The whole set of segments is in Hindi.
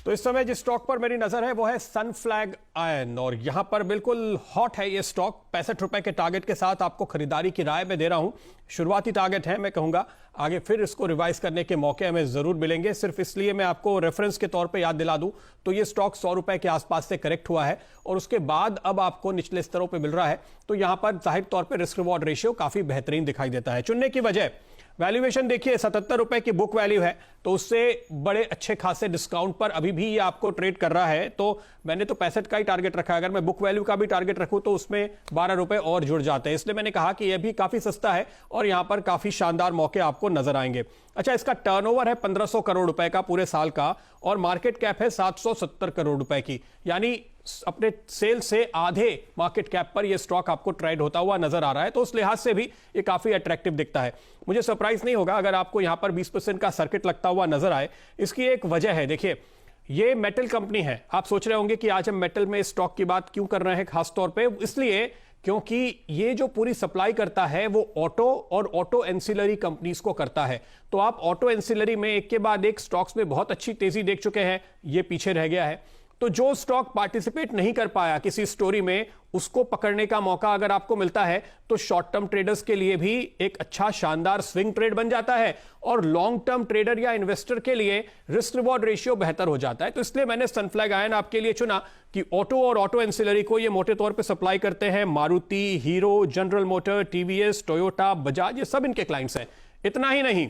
तो इस समय जिस स्टॉक पर मेरी नजर है वो है सनफ्लैग आयन, और यहां पर बिल्कुल हॉट है ये स्टॉक। 65 रुपए के टारगेट के साथ आपको खरीदारी की राय में दे रहा हूं। शुरुआती टारगेट है, मैं कहूंगा आगे फिर इसको रिवाइज करने के मौके हमें जरूर मिलेंगे। सिर्फ इसलिए मैं आपको रेफरेंस के तौर पे याद दिला दूं तो ये स्टॉक 100 रुपए के आसपास से करेक्ट हुआ है और उसके बाद अब आपको निचले स्तरों पे मिल रहा है। तो यहां पर जाहिर तौर पे रिस्क रिवॉर्ड रेशियो काफी बेहतरीन दिखाई देता है। चुनने की वजह, वैल्यूएशन देखिए 77 रुपए की बुक वैल्यू है, तो उससे बड़े अच्छे खासे डिस्काउंट पर अभी भी ये आपको ट्रेड कर रहा है। तो मैंने तो 65 का ही टारगेट रखा है, अगर मैं बुक वैल्यू का भी टारगेट रखूं तो उसमें 12 रुपए और जुड़ जाते हैं। इसलिए मैंने कहा कि यह भी काफी सस्ता है और यहां पर काफी शानदार मौके आपको नजर आएंगे। अच्छा, इसका टर्नओवर है 1500 करोड़ रुपए का पूरे साल का और मार्केट कैप है 770 करोड़ रुपए की, यानी अपने सेल से आधे मार्केट कैप पर यह स्टॉक आपको ट्रेड होता हुआ नजर आ रहा है। तो उस लिहाज से भी ये काफी अट्रैक्टिव दिखता है। मुझे सरप्राइज नहीं होगा अगर आपको यहां पर 20% का सर्किट लगता हुआ नजर आए। इसकी एक वजह है, देखिए ये मेटल कंपनी है। आप सोच रहे होंगे कि आज हम मेटल में स्टॉक की बात क्यों कर रहे हैं, खास तौर पे इसलिए क्योंकि ये जो पूरी सप्लाई करता है वो ऑटो और ऑटो एंसिलरी कंपनीज को करता है। तो आप ऑटो एंसिलरी में एक के बाद एक स्टॉक्स में बहुत अच्छी तेजी देख चुके हैं, ये पीछे रह गया है। तो जो स्टॉक पार्टिसिपेट नहीं कर पाया किसी स्टोरी में, उसको पकड़ने का मौका अगर आपको मिलता है तो शॉर्ट टर्म ट्रेडर्स के लिए भी एक अच्छा शानदार स्विंग ट्रेड बन जाता है और लॉन्ग टर्म ट्रेडर या इन्वेस्टर के लिए रिस्क रिवॉर्ड रेशियो बेहतर हो जाता है। तो इसलिए मैंने सनफ्लैग आयन आपके लिए चुना कि ऑटो और ऑटो एंसिलरी को ये मोटे तौर पे सप्लाई करते हैं Maruti, hero, general motor, TVS, Toyota, Bajaj, ये सब इनके क्लाइंट्स हैं। इतना ही नहीं,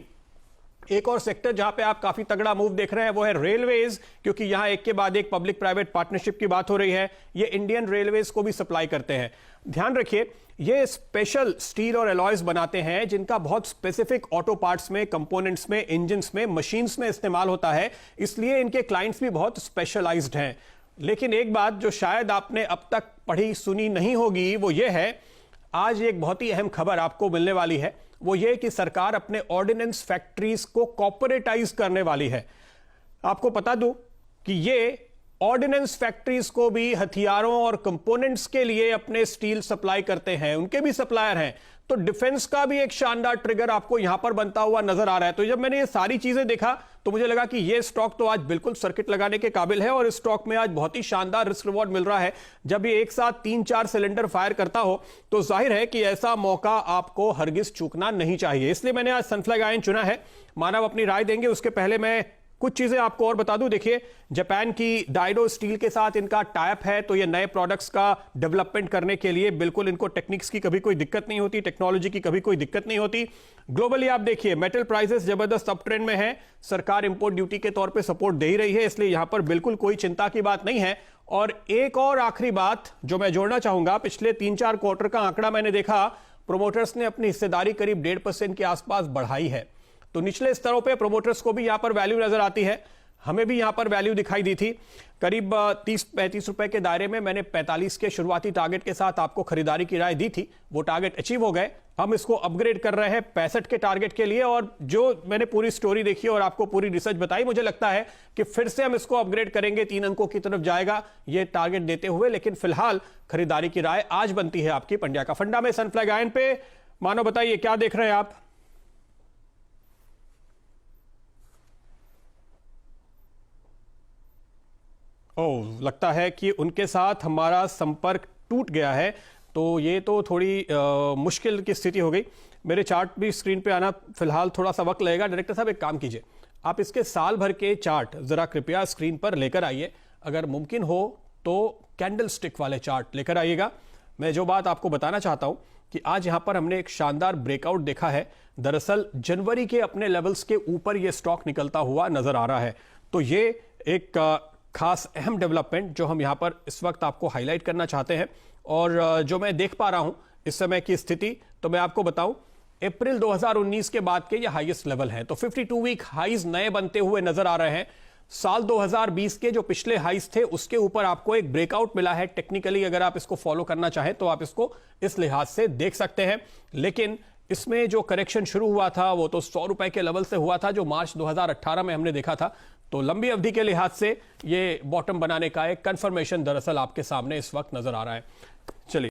एक और सेक्टर जहां पे आप काफी तगड़ा मूव देख रहे हैं वो है रेलवेज, क्योंकि यहां एक के बाद एक पब्लिक प्राइवेट पार्टनरशिप की बात हो रही है। ये इंडियन रेलवेज को भी सप्लाई करते हैं। ध्यान रखिए, ये स्पेशल स्टील और एलॉयज बनाते हैं जिनका बहुत स्पेसिफिक ऑटो पार्ट्स में, कंपोनेंट्स में, इंजन्स में, मशीन्स में इस्तेमाल होता है, इसलिए इनके क्लाइंट्स भी बहुत स्पेशलाइज्ड हैं। लेकिन एक बात जो शायद आपने अब तक पढ़ी सुनी नहीं होगी वो ये है, आज एक बहुत ही अहम खबर आपको मिलने वाली है, वो ये कि सरकार अपने ऑर्डिनेंस फैक्ट्रीज को कॉर्पोरेटाइज करने वाली है। आपको बता दूं कि ये ऑर्डिनेंस फैक्ट्रीज को भी हथियारों और कंपोनेंट्स के लिए अपने स्टील सप्लाई करते हैं, उनके भी सप्लायर हैं। तो डिफेंस का भी एक शानदार ट्रिगर आपको यहां पर बनता हुआ नजर आ रहा है। तो जब मैंने ये सारी चीजें देखा तो मुझे लगा कि ये स्टॉक तो आज बिल्कुल सर्किट लगाने के काबिल है और इस स्टॉक में आज बहुत ही शानदार रिस्क रिवॉर्ड मिल रहा है। जब ये एक साथ 3-4 सिलेंडर फायर करता हो तो जाहिर है कि ऐसा मौका आपको हरगिज चूकना नहीं चाहिए। इसलिए मैंने आज सनफ्लैग आयन चुना है। मानव अपनी राय देंगे, उसके पहले मैं कुछ चीजें आपको और बता दूं। देखिए, जापान की डाइडो स्टील के साथ इनका टाइप है, तो ये नए प्रोडक्ट्स का डेवलपमेंट करने के लिए बिल्कुल इनको टेक्निक्स की कभी कोई दिक्कत नहीं होती, टेक्नोलॉजी की कभी कोई दिक्कत नहीं होती। ग्लोबली आप देखिए मेटल प्राइसेस जबरदस्त अप ट्रेंड में है, सरकार इंपोर्ट ड्यूटी के तौर पे सपोर्ट दे ही रही है, इसलिए यहां पर बिल्कुल कोई चिंता की बात नहीं है। और एक और आखिरी बात जो मैं जोड़ना चाहूंगा, पिछले 3-4 क्वार्टर का आंकड़ा मैंने देखा, प्रोमोटर्स ने अपनी हिस्सेदारी करीब 1.5% के आसपास बढ़ाई है। तो निचले स्तरों पे प्रोमोटर्स को भी यहां पर वैल्यू नजर आती है, हमें भी यहां पर वैल्यू दिखाई दी थी। करीब 30-35 रुपए के दायरे में मैंने 45 के शुरुआती टारगेट के साथ आपको खरीदारी की राय दी थी, वो टारगेट अचीव हो गए। हम इसको अपग्रेड कर रहे हैं 65 के टारगेट के लिए, और जो मैंने पूरी स्टोरी देखी और आपको पूरी रिसर्च बताई, मुझे लगता है कि फिर से हम इसको अपग्रेड करेंगे, 3 अंकों की तरफ जाएगा ये टारगेट देते हुए। लेकिन फिलहाल खरीदारी की राय आज बनती है आपकी पंड्या का फंडा में सनफ्लैग आयन पे। मानो बताइए क्या देख रहे हैं आप? लगता है कि उनके साथ हमारा संपर्क टूट गया है, तो ये तो थोड़ी मुश्किल की स्थिति हो गई। मेरे चार्ट भी स्क्रीन पे आना फिलहाल थोड़ा सा वक्त लगेगा। डायरेक्टर साहब एक काम कीजिए, आप इसके साल भर के चार्ट जरा कृपया स्क्रीन पर लेकर आइए, अगर मुमकिन हो तो कैंडल स्टिक वाले चार्ट लेकर आइएगा। मैं जो बात आपको बताना चाहता हूं कि आज यहां पर हमने एक शानदार ब्रेकआउट देखा है। दरअसल जनवरी के अपने लेवल्स के ऊपर यह स्टॉक निकलता हुआ नजर आ रहा है। तो ये एक खास अहम डेवलपमेंट जो हम यहां पर इस वक्त आपको हाईलाइट करना चाहते हैं, और जो मैं देख पा रहा हूं इस समय की स्थिति, तो मैं आपको बताऊं अप्रैल 2019 के बाद के ये हाईएस्ट लेवल है। तो 52 वीक हाईज नए बनते हुए नजर आ रहे हैं। साल 2020 के जो पिछले हाईज थे उसके ऊपर आपको एक ब्रेकआउट मिला है। टेक्निकली अगर आप इसको फॉलो करना चाहें तो आप इसको इस लिहाज से देख सकते हैं। लेकिन इसमें जो करेक्शन शुरू हुआ था वो तो 100 रुपए के लेवल से हुआ था, जो मार्च 2018 में हमने देखा था। तो लंबी अवधि के लिहाज से ये बॉटम बनाने का एक कंफर्मेशन दरअसल आपके सामने इस वक्त नजर आ रहा है। चलिए।